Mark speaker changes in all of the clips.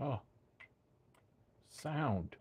Speaker 1: Oh, sound.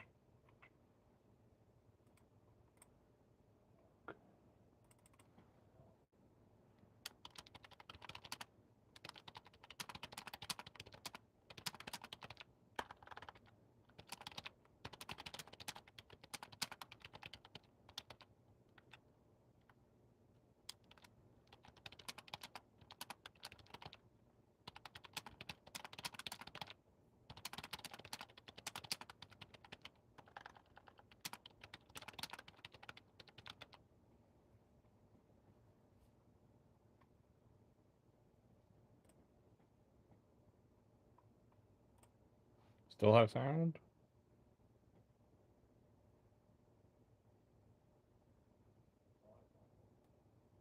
Speaker 1: Still have sound?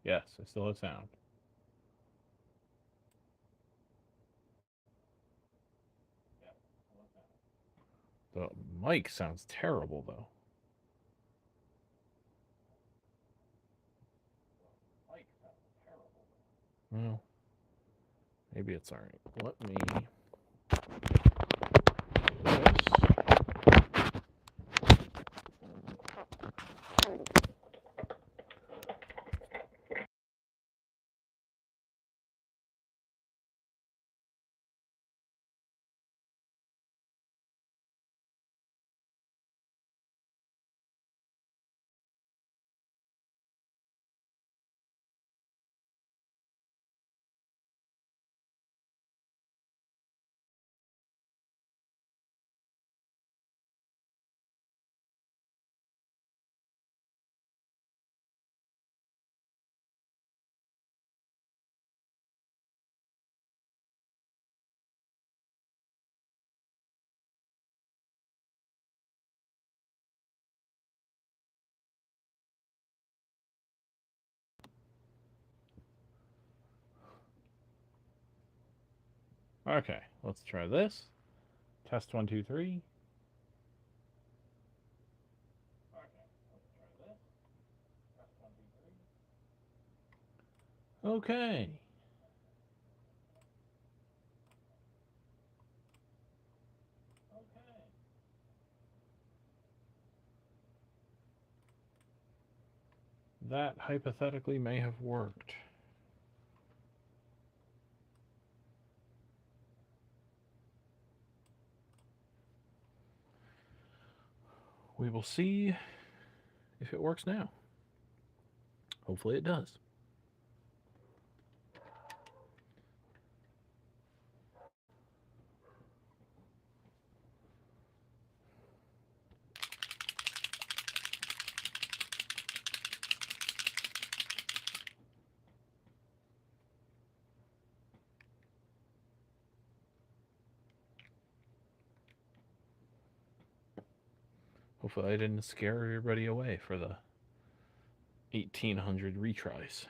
Speaker 1: Yes, I still have sound. The mic sounds terrible, though. Well, maybe it's alright. Let me this. Okay, let's try this. Test 1, 2, 3. Okay. That hypothetically may have worked. We will see if it works now. Hopefully it does. Hopefully I didn't scare everybody away for the 1800 retries.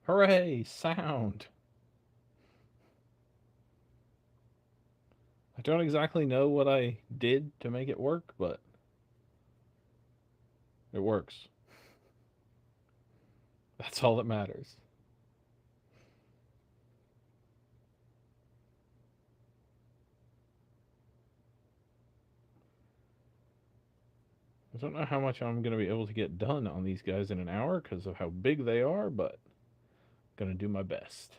Speaker 1: Hooray! Sound! I don't exactly know what I did to make it work, but it works. That's all that matters. I don't know how much I'm going to be able to get done on these guys in an hour because of how big they are, but I'm going to do my best.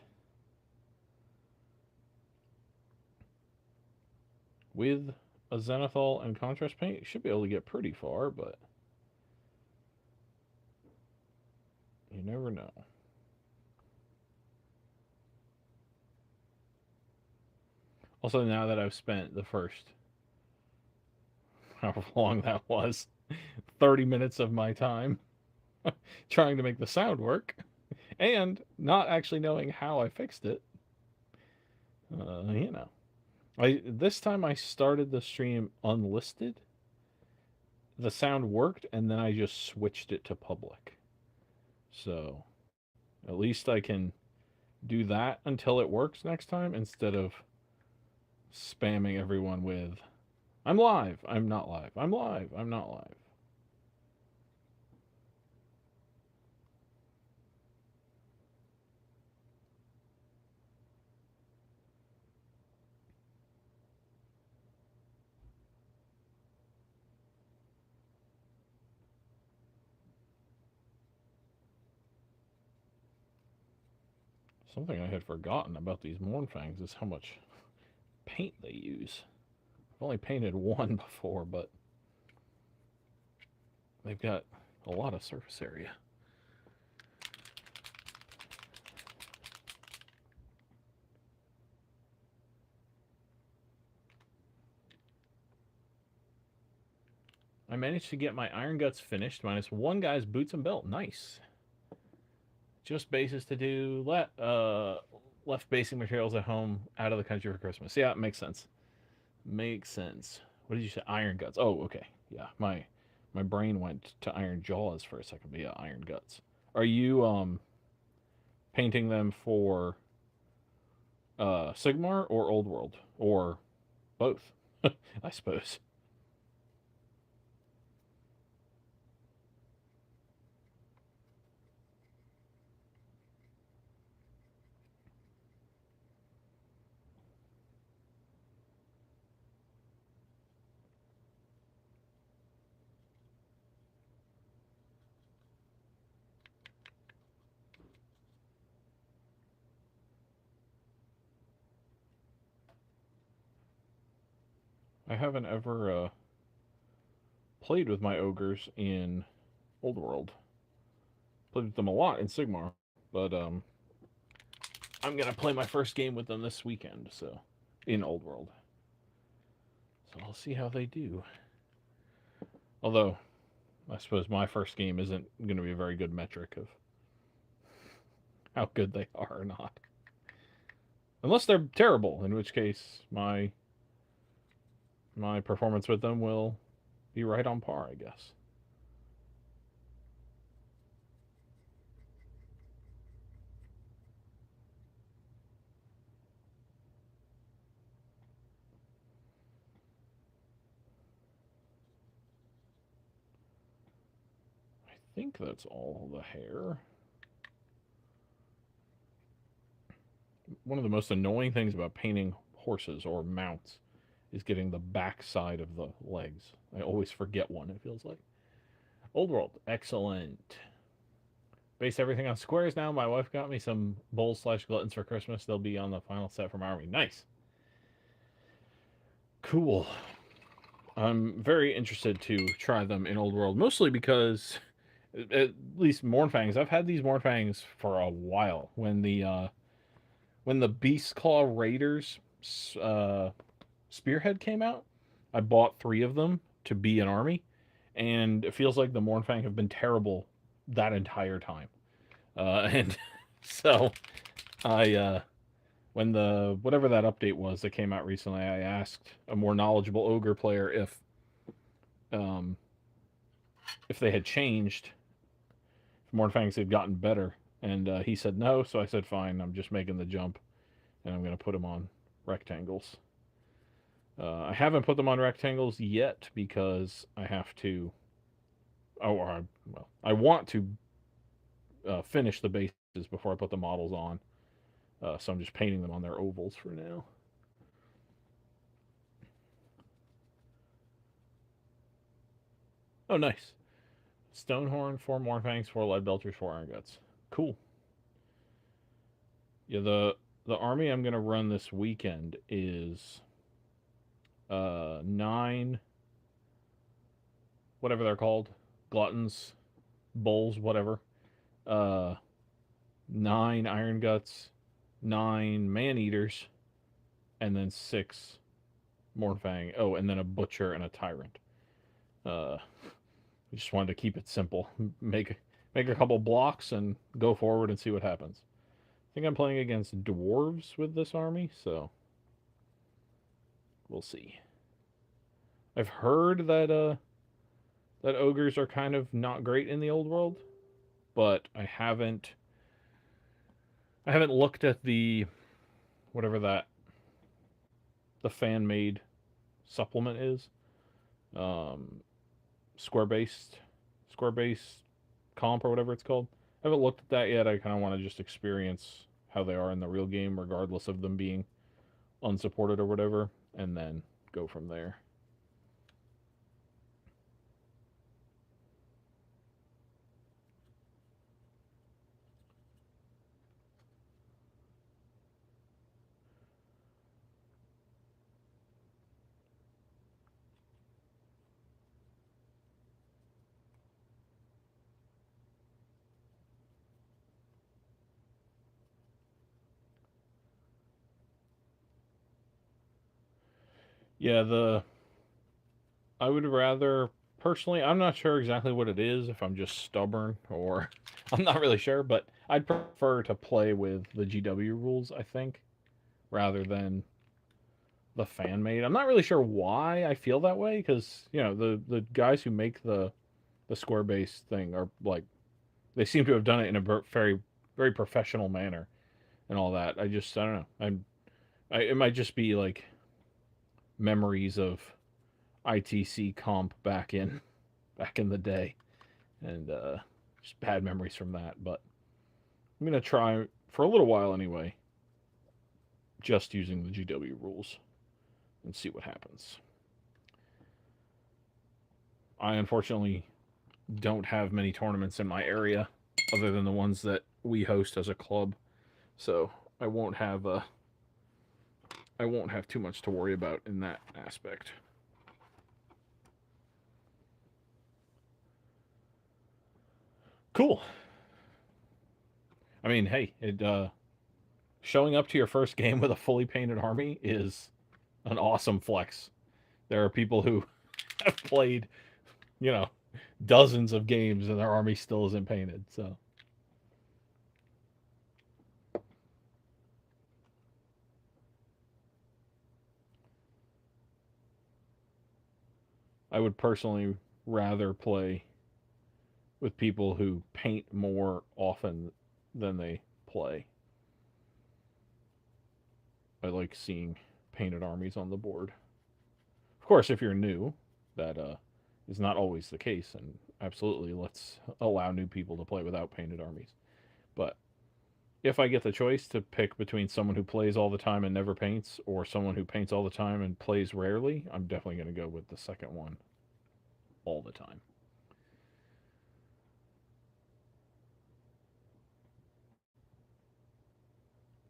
Speaker 1: With a zenithal and contrast paint, you should be able to get pretty far, but you never know. Also, now that I've spent the first, however long that was, 30 minutes of my time trying to make the sound work, and not actually knowing how I fixed it, you know. This time I started the stream unlisted. The sound worked, and then I just switched it to public. So at least I can do that until it works next time instead of spamming everyone with I'm live, I'm not live, I'm live, I'm not live. Something I had forgotten about these Mournfangs is how much paint they use. I've only painted one before, but they've got a lot of surface area. I managed to get my Iron Guts finished, minus one guy's boots and belt. Nice. Just bases to do. Left basing materials at home, out of the country for Christmas. Yeah, it makes sense. Makes sense. What did you say? Iron Guts. Oh, okay. Yeah, my brain went to Iron Jaws for a second, but yeah, Iron Guts. Are you painting them for Sigmar or Old World or both? I suppose. I haven't ever played with my ogres in Old World. Played with them a lot in Sigmar, but I'm gonna play my first game with them this weekend. So in Old World, so I'll see how they do. Although I suppose my first game isn't going to be a very good metric of how good they are or not, unless they're terrible. In which case, my performance with them will be right on par, I guess. I think that's all the hair. One of the most annoying things about painting horses or mounts is getting the back side of the legs. I always forget one, it feels like. Old World, excellent. Base everything on squares now. My wife got me some bowls slash gluttons for Christmas. They'll be on the final set from Army. Nice. Cool. I'm very interested to try them in Old World, mostly because at least Mournfangs. I've had these Mournfangs for a while. When the Beast Claw Raiders uh, Spearhead came out, I bought 3 of them to be an army, and it feels like the Mournfang have been terrible that entire time. And so I when the whatever that update was that came out recently, I asked a more knowledgeable ogre player um, if they had changed, if Mournfangs had gotten better, and he said no. So I said fine, I'm just making the jump, and I'm going to put them on rectangles. I haven't put them on rectangles yet because I have to. I want to finish the bases before I put the models on. So I'm just painting them on their ovals for now. Oh, nice. Stonehorn, 4 Mournfangs, 4 Leadbelters, 4 Iron Guts. Cool. Yeah, the army I'm gonna run this weekend is 9 whatever they're called, gluttons, bulls, whatever. Uh 9 Iron Guts, 9 Man Eaters, and then 6 Mournfang. Oh, and then a butcher and a tyrant. Uh I just wanted to keep it simple. Make a couple blocks and go forward and see what happens. I think I'm playing against dwarves with this army, so we'll see. I've heard that ogres are kind of not great in the old world, but I haven't I haven't looked at the whatever that the fan made supplement is. Um, square based, square based comp or whatever it's called. I haven't looked at that yet. I kind of want to just experience how they are in the real game, regardless of them being unsupported or whatever, and then go from there. Yeah, the I would rather personally. I'm not sure exactly what it is. If I'm just stubborn or I'm not really sure, but I'd prefer to play with the GW rules. I think rather than the fan made. I'm not really sure why I feel that way because the guys who make the square based thing are like they seem to have done it in a very very professional manner and all that. I don't know. It might just be like memories of ITC comp back in the day and just bad memories from that. But I'm gonna try for a little while anyway, just using the GW rules and see what happens. I unfortunately don't have many tournaments in my area other than the ones that we host as a club. So I won't have I won't have too much to worry about in that aspect. Cool. I mean, hey, it showing up to your first game with a fully painted army is an awesome flex. There are people who have played, you know, dozens of games and their army still isn't painted. So I would personally rather play with people who paint more often than they play. I like seeing painted armies on the board. Of course, if you're new, that is not always the case, and absolutely let's allow new people to play without painted armies. But if I get the choice to pick between someone who plays all the time and never paints, or someone who paints all the time and plays rarely, I'm definitely going to go with the second one all the time.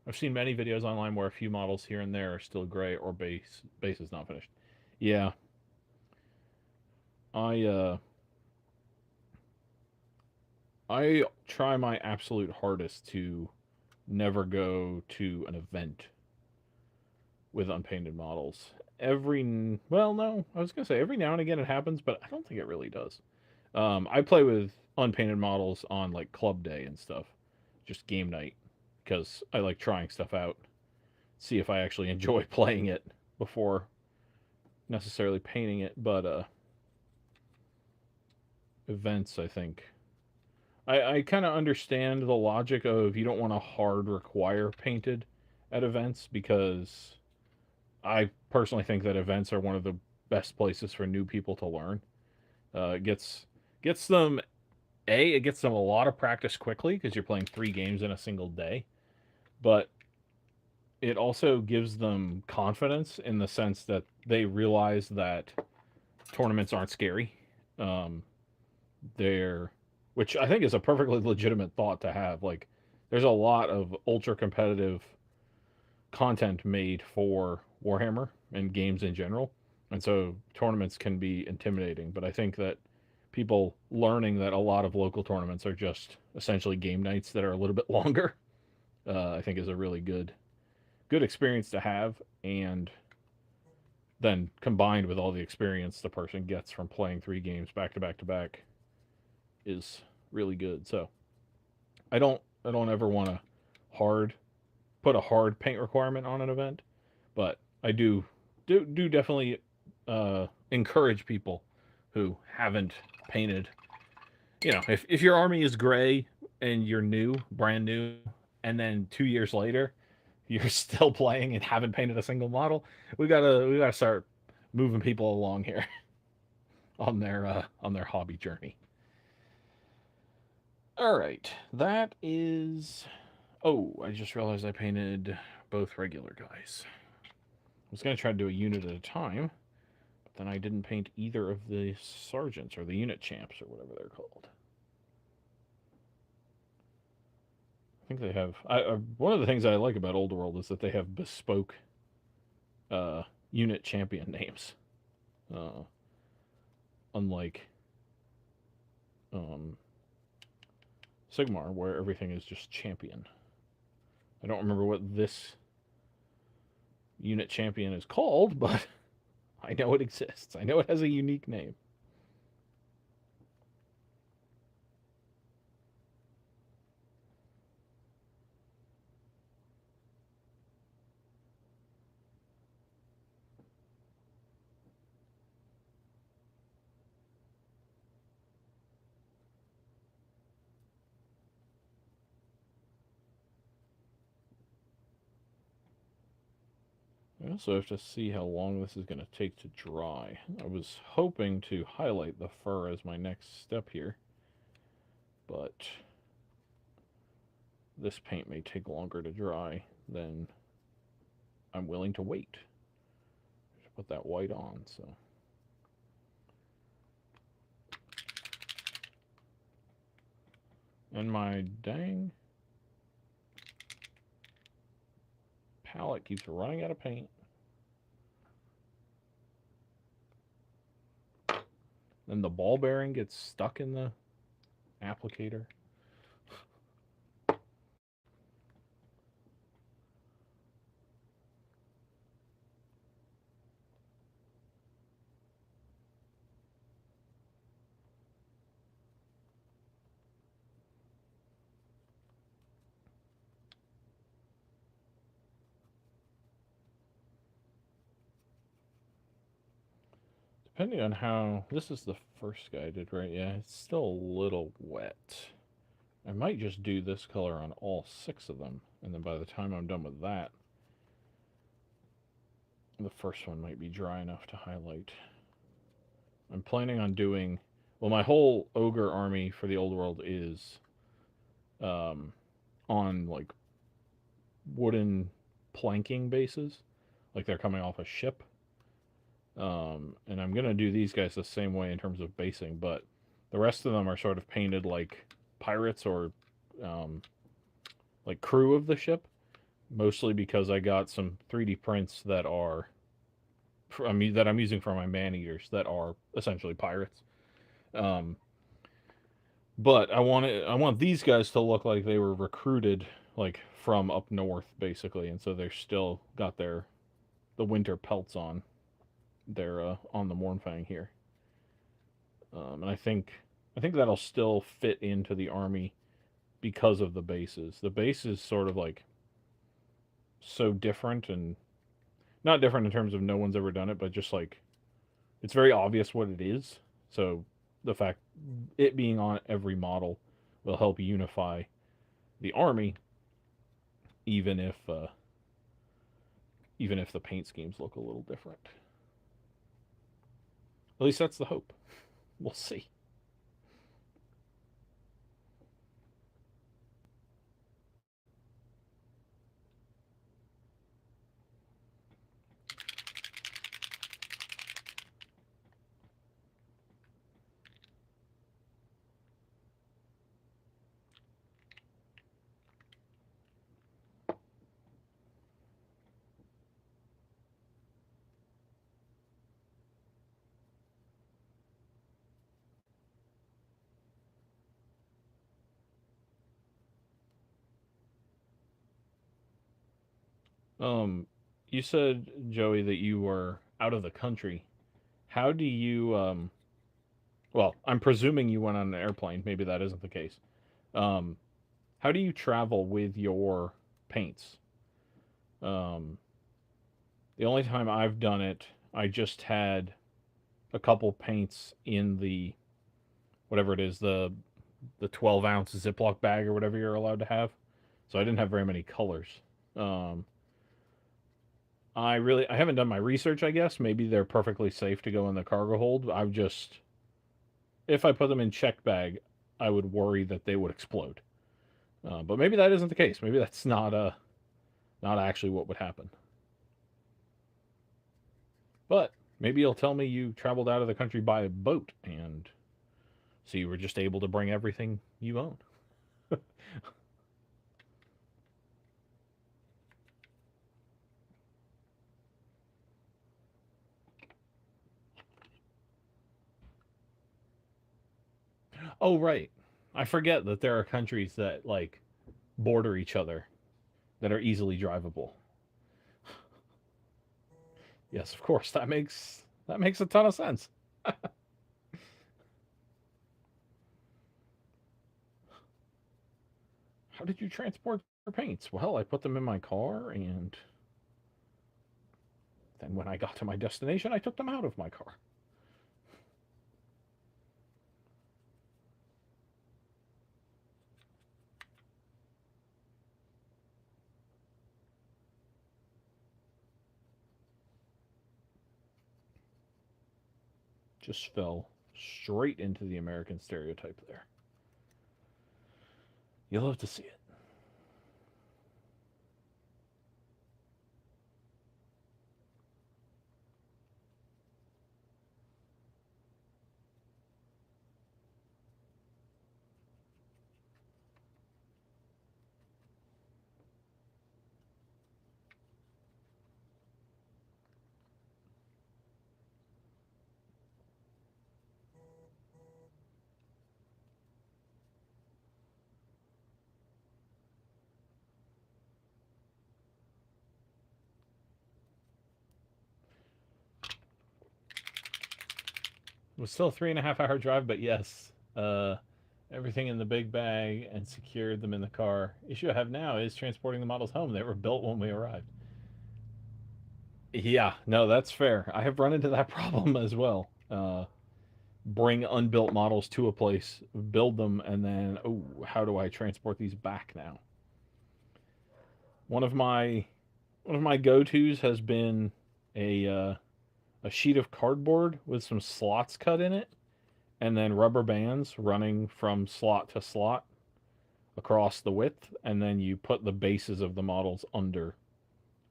Speaker 1: I've seen many videos online where a few models here and there are still gray or base is not finished. Yeah, I I try my absolute hardest to never go to an event with unpainted models. Well, no, I was gonna say every now and again it happens, but I don't think it really does. I play with unpainted models on like club day and stuff, just game night, because I like trying stuff out, see if I actually enjoy playing it before necessarily painting it. But events, I think I kind of understand the logic of you don't want to hard require painted at events because I personally think that events are one of the best places for new people to learn. It gets them it gets them a lot of practice quickly because you're playing 3 games in a single day, but it also gives them confidence in the sense that they realize that tournaments aren't scary. Um, they're which I think is a perfectly legitimate thought to have. Like, there's a lot of ultra competitive content made for Warhammer and games in general. And so tournaments can be intimidating, but I think that people learning that a lot of local tournaments are just essentially game nights that are a little bit longer, I think is a really good experience to have, and then combined with all the experience the person gets from playing 3 games back to back to back is really good. So I don't ever want to hard put a hard paint requirement on an event, but I do definitely encourage people who haven't painted. If your army is gray and you're new, brand new, and then 2 years later, you're still playing and haven't painted a single model. We gotta start moving people along here on their hobby journey. All right, that is. Oh, I just realized I painted both regular guys. I was gonna try to do a unit at a time, but then I didn't paint either of the sergeants or the unit champs or whatever they're called. I think they have. One of the things I like about Old World is that they have bespoke uh, unit champion names, uh, unlike um, Sigmar, where everything is just champion. I don't remember what this unit champion is called, but I know it exists. I know it has a unique name. I also have to see how long this is going to take to dry. I was hoping to highlight the fur as my next step here, but this paint may take longer to dry than I'm willing to wait. Just put that white on, so. And my dang palette keeps running out of paint. Then the ball bearing gets stuck in the applicator. Depending on how... This is the first guy I did, right? Yeah, it's still a little wet. I might just do this color on all 6 of them, and then by the time I'm done with that, the first one might be dry enough to highlight. I'm planning on doing... Well, my whole ogre army for the old world is on, like, wooden planking bases. Like they're coming off a ship. And I'm going to do these guys the same way in terms of basing, but the rest of them are sort of painted like pirates or like crew of the ship, mostly because I got some 3D prints that are that I'm using for my man eaters that are essentially pirates. Um, but I want these guys to look like they were recruited like from up north basically, and so they're still got the winter pelts on. They're on the Mournfang here, and I think that'll still fit into the army because of the bases. The base is sort of like so different, and not different in terms of no one's ever done it, but just like it's very obvious what it is. So the fact it being on every model will help unify the army, even if even if the paint schemes look a little different. At least that's the hope. We'll see. Um, you said, Joey, that you were out of the country. How do you well, I'm presuming you went on an airplane. Maybe that isn't the case. Um, how do you travel with your paints? Um, the only time I've done it, I just had a couple paints in the whatever it is, the 12-ounce Ziploc bag or whatever you're allowed to have. so I didn't have very many colors. Um, I haven't done my research. I guess maybe they're perfectly safe to go in the cargo hold. I would just if I put them in check bag, I would worry that they would explode. But maybe that isn't the case. Maybe that's not actually what would happen. But maybe you'll tell me you traveled out of the country by boat, and so you were just able to bring everything you own. Oh, right. I forget that there are countries that like border each other that are easily drivable. Yes, of course. That makes a ton of sense. How did you transport your paints? Well, I put them in my car, and then when I got to my destination, I took them out of my car. Just fell straight into the American stereotype there. You'll love to see it. It was still a 3.5 hour drive, but yes, everything in the big bag and secured them in the car. Issue I have now is transporting the models home. They were built when we arrived. Yeah, no, that's fair. I have run into that problem as well. Bring unbuilt models to a place, build them, and then, oh, how do I transport these back now? One of my one of my go-tos has been a sheet of cardboard with some slots cut in it, and then rubber bands running from slot to slot across the width, and then you put the bases of the models under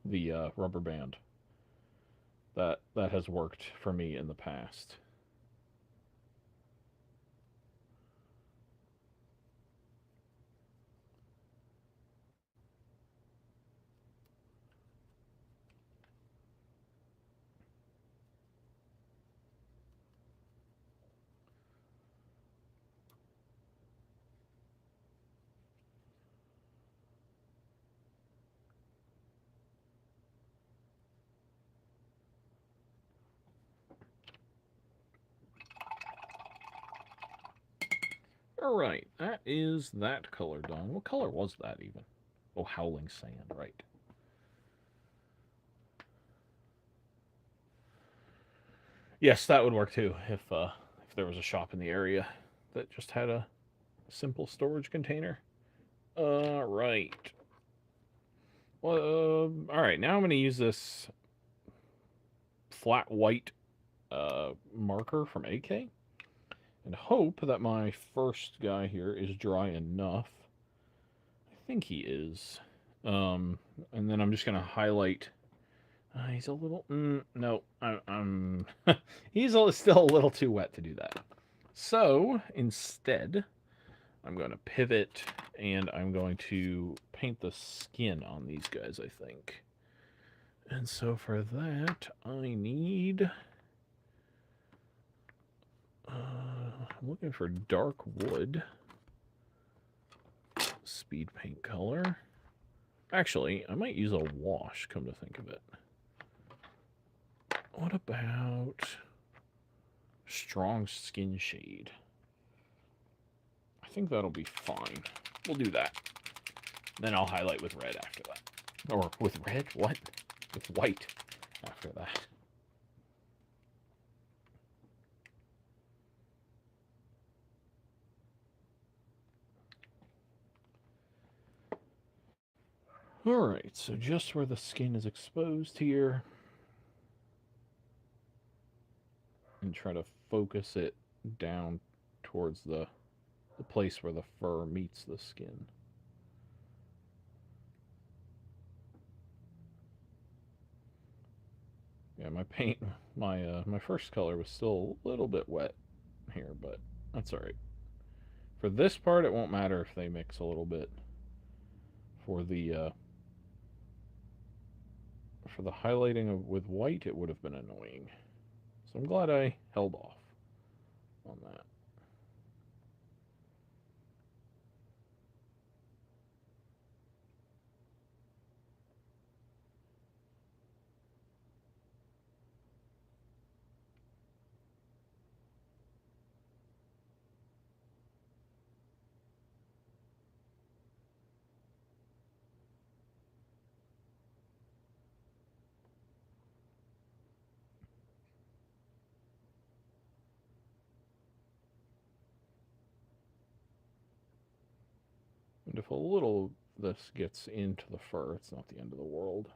Speaker 1: the rubber band. That has worked for me in the past. All right, that is that color done. What color was that even? Oh, howling sand, right? Yes, that would work too if there was a shop in the area that just had a simple storage container. Right. Well, all right. Now I'm going to use this flat white marker from AK and hope that my first guy here is dry enough. I think he is. Um, and then I'm just going to highlight. He's a little. No, I'm. Still a little too wet to do that. So instead, I'm going to pivot and I'm going to paint the skin on these guys, I think. And so for that, I need. I'm looking for dark wood. Speed paint color. Actually, I might use a wash, come to think of it. What about strong skin shade? I think that'll be fine. We'll do that. Then I'll highlight with red after that. Or with red? What? With white after that. Alright, so just where the skin is exposed here, and try to focus it down towards the place where the fur meets the skin. Yeah, my paint, my first color was still a little bit wet here, but that's all right. For this part, it won't matter if they mix a little bit. For the highlighting with white, it would have been annoying. So I'm glad I held off on that. And if a little of this gets into the fur, it's not the end of the world.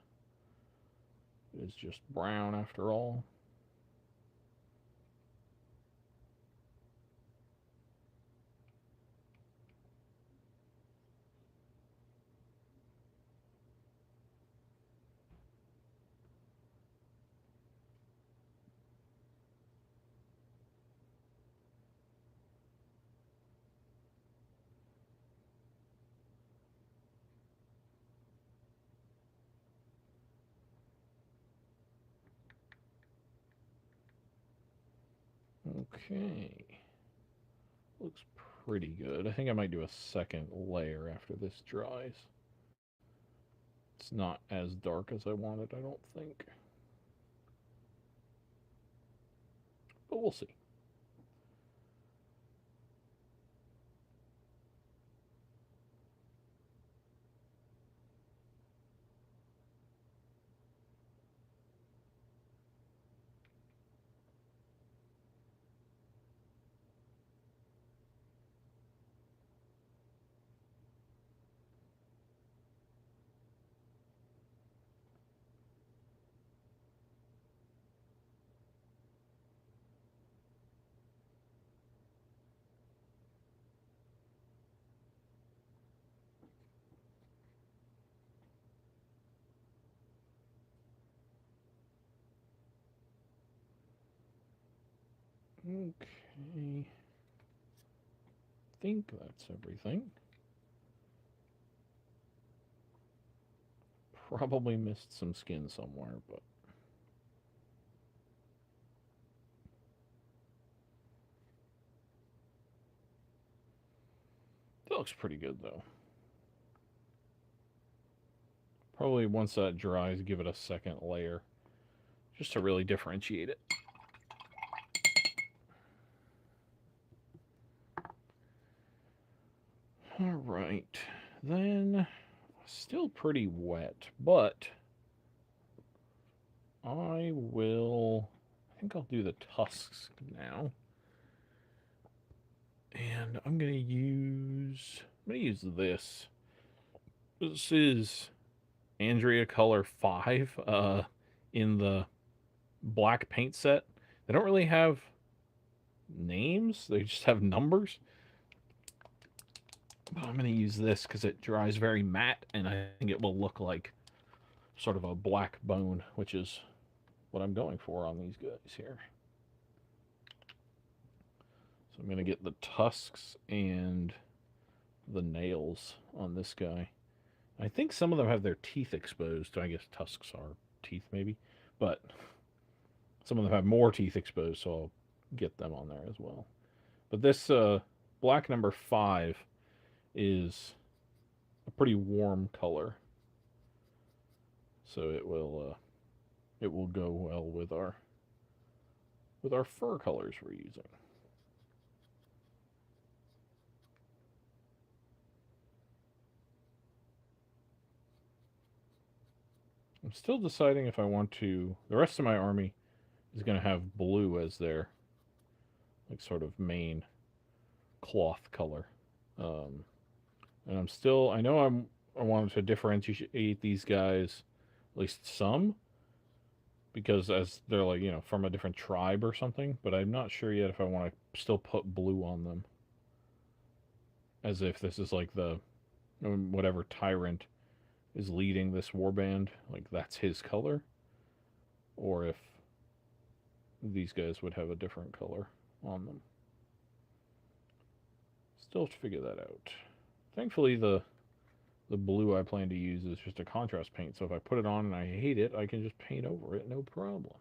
Speaker 1: It is just brown after all. Okay. Looks pretty good. I think I might do a second layer after this dries. It's not as dark as I wanted, I don't think. But we'll see. Okay. Think that's everything. Probably missed some skin somewhere, but that looks pretty good though. Probably once that dries, give it a second layer just to really differentiate it. All right, then still pretty wet, but I will. I think I'll do the tusks now, and I'm gonna use. I'm gonna use this. This is Andrea Color 5 in the black paint set. They don't really have names, they just have numbers. But I'm going to use this because it dries very matte and I think it will look like sort of a black bone, which is what I'm going for on these guys here. So I'm going to get the tusks and the nails on this guy. I think some of them have their teeth exposed. I guess tusks are teeth, maybe. But some of them have more teeth exposed, so I'll get them on there as well. But this black number 5 is a pretty warm color, so it will go well with our fur colors we're using. I'm still deciding if I want to. The rest of my army is going to have blue as their like sort of main cloth color, and I'm still. I know I wanted to differentiate these guys, at least some, because as they're like, from a different tribe or something, but I'm not sure yet if I want to still put blue on them. As if this is like the whatever tyrant is leading this warband, like that's his color, or if these guys would have a different color on them. Still have to figure that out. Thankfully, the blue I plan to use is just a contrast paint, so if I put it on and I hate it, I can just paint over it, no problem.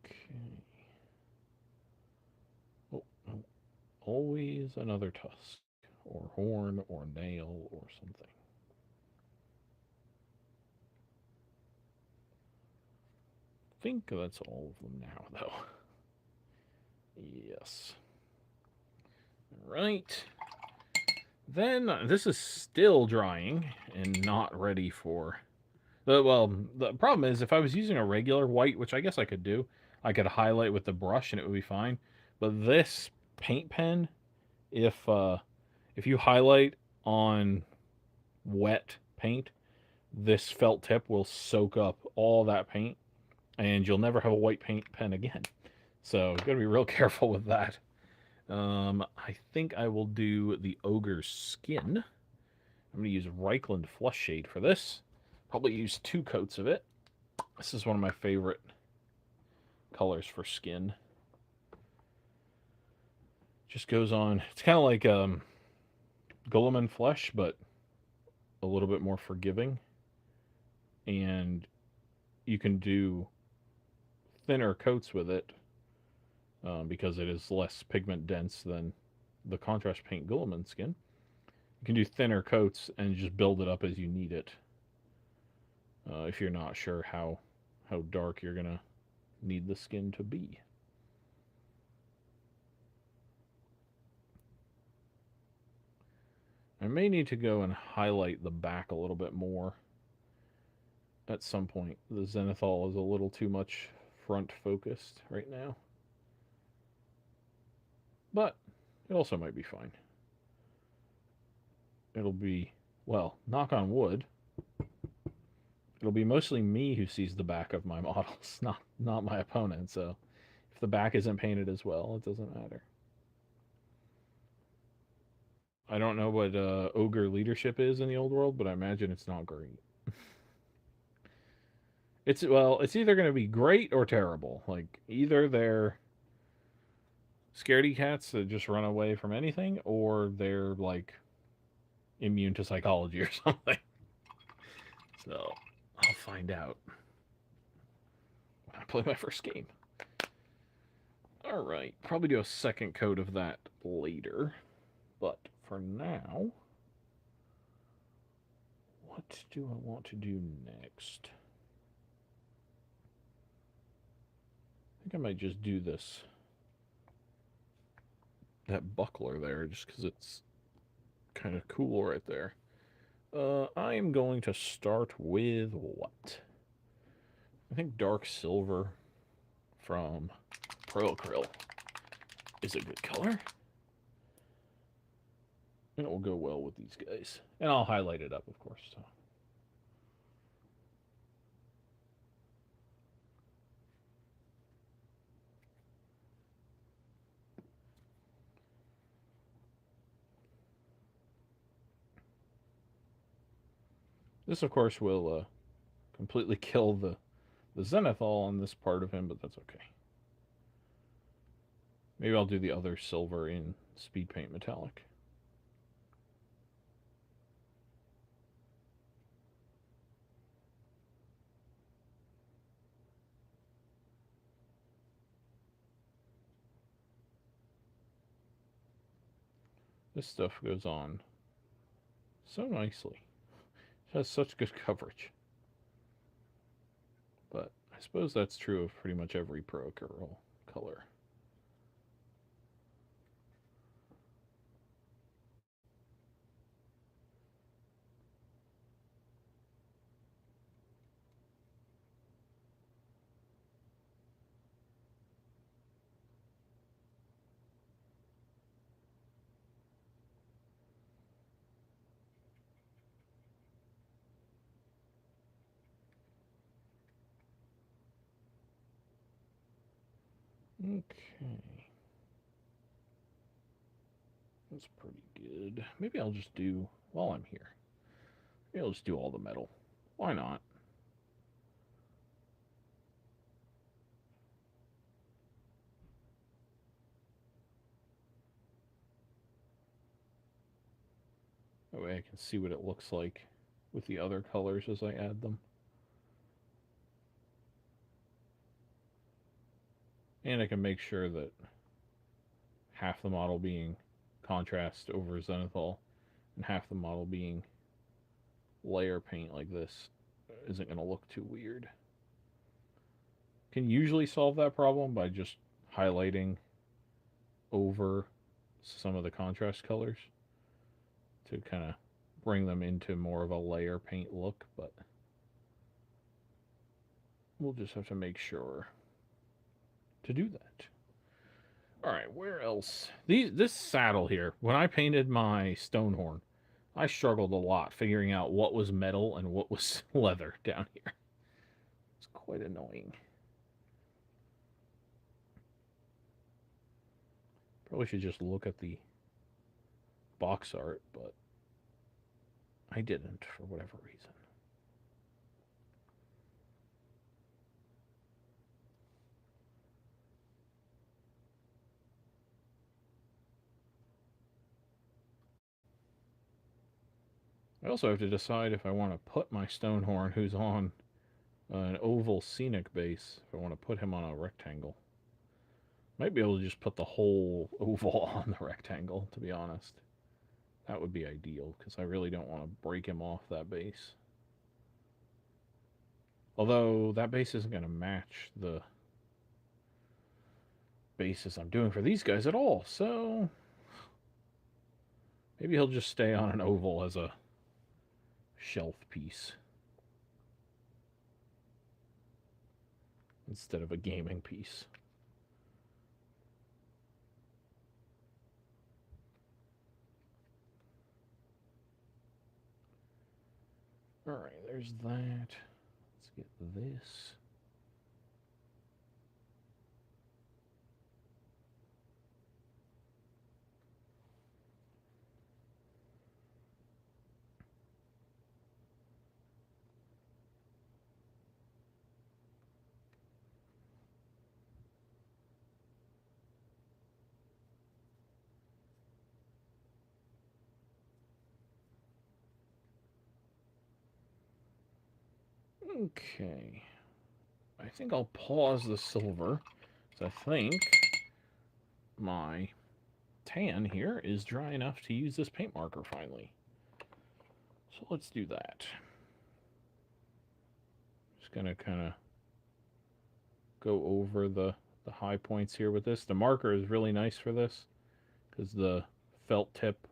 Speaker 1: Okay. Oh, oh, always another tusk, or horn, or nail, or something. I think that's all of them now, though. Yes. Right. Then this is still drying and not ready for. Well, the problem is if I was using a regular white, which I guess I could do, I could highlight with the brush and it would be fine. But this paint pen, if you highlight on wet paint, this felt tip will soak up all that paint, and you'll never have a white paint pen again. So gotta be real careful with that. I think I will do the Ogre's skin. I'm going to use Reichland Flush Shade for this. Probably use 2 coats of it. This is one of my favorite colors for skin. Just goes on. It's kind of like Guilliman Flesh, but a little bit more forgiving. And you can do thinner coats with it because it is less pigment dense than the contrast paint Guilliman skin. You can do thinner coats and just build it up as you need it. If you're not sure how dark you're gonna need the skin to be. I may need to go and highlight the back a little bit more at some point. The Zenithal is a little too much front focused right now. But it also might be fine. It'll be, well, knock on wood, it'll be mostly me who sees the back of my models, not my opponent. So if the back isn't painted as well, it doesn't matter. I don't know what ogre leadership is in the old world, but I imagine it's not great. It's either going to be great or terrible. Like either they're scaredy cats that just run away from anything, or they're like immune to psychology or something. So I'll find out when I play my first game. All right, probably do a second coat of that later, but for now, what do I want to do next? I think I might just do that buckler there, just because it's kind of cool right there. I am going to start with what? I think dark silver from Pro Acryl is a good color. And it will go well with these guys. And I'll highlight it up, of course. So. This, of course, will completely kill the Zenithal on this part of him, but that's okay. Maybe I'll do the other silver in Speed Paint Metallic. This stuff goes on so nicely. It has such good coverage. But I suppose that's true of pretty much every Pro Acryl color. Okay. That's pretty good. Maybe I'll just do, while I'm here, maybe I'll just do all the metal. Why not? That way I can see what it looks like with the other colors as I add them. And I can make sure that half the model being contrast over zenithal and half the model being layer paint like this isn't going to look too weird. Can usually solve that problem by just highlighting over some of the contrast colors to kind of bring them into more of a layer paint look, but we'll just have to make sure to do that. All right, where else? This saddle here, when I painted my Stonehorn, I struggled a lot figuring out what was metal and what was leather down here. It's quite annoying. Probably should just look at the box art, but I didn't for whatever reason. I also have to decide if I want to put my Stonehorn, who's on an oval scenic base, if I want to put him on a rectangle. Might be able to just put the whole oval on the rectangle, to be honest. That would be ideal, because I really don't want to break him off that base. Although, that base isn't going to match the bases I'm doing for these guys at all, so maybe he'll just stay on an oval as a shelf piece instead of a gaming piece. Alright, there's that. Let's get this. Okay. I think I'll pause the silver, because I think my tan here is dry enough to use this paint marker finally. So let's do that. Just gonna kind of go over the high points here with this. The marker is really nice for this because the felt tip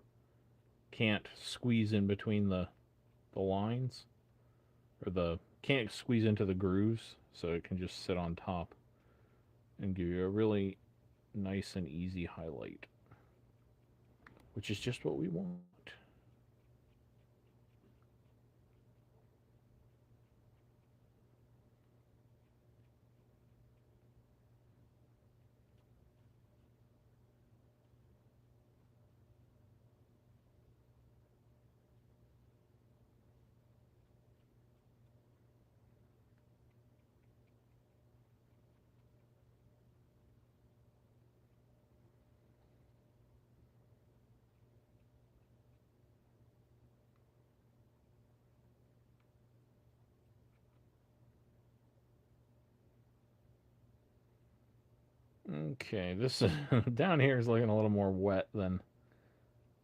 Speaker 1: can't squeeze in between the lines, or the can't squeeze into the grooves, so it can just sit on top and give you a really nice and easy highlight, which is just what we want. Okay, this down here is looking a little more wet than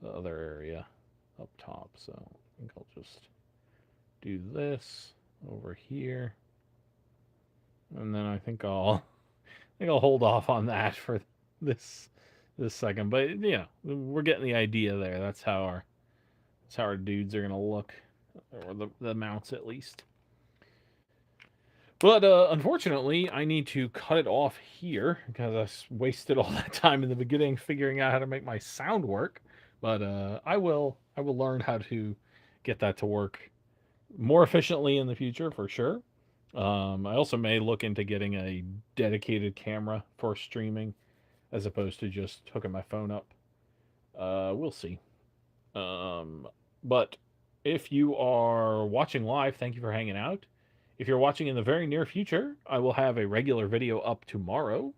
Speaker 1: the other area up top, so I think I'll just do this over here, and then I think I'll hold off on that for this second. But yeah, we're getting the idea there. That's how our dudes are gonna look, or the mounts at least. But unfortunately, I need to cut it off here because I wasted all that time in the beginning figuring out how to make my sound work. But I will learn how to get that to work more efficiently in the future for sure. I also may look into getting a dedicated camera for streaming as opposed to just hooking my phone up. We'll see. But if you are watching live, thank you for hanging out. If you're watching in the very near future, I will have a regular video up tomorrow,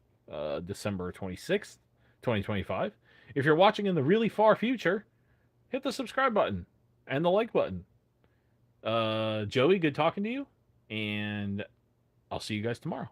Speaker 1: December 26th, 2025. If you're watching in the really far future, hit the subscribe button and the like button. Joey, good talking to you, and I'll see you guys tomorrow.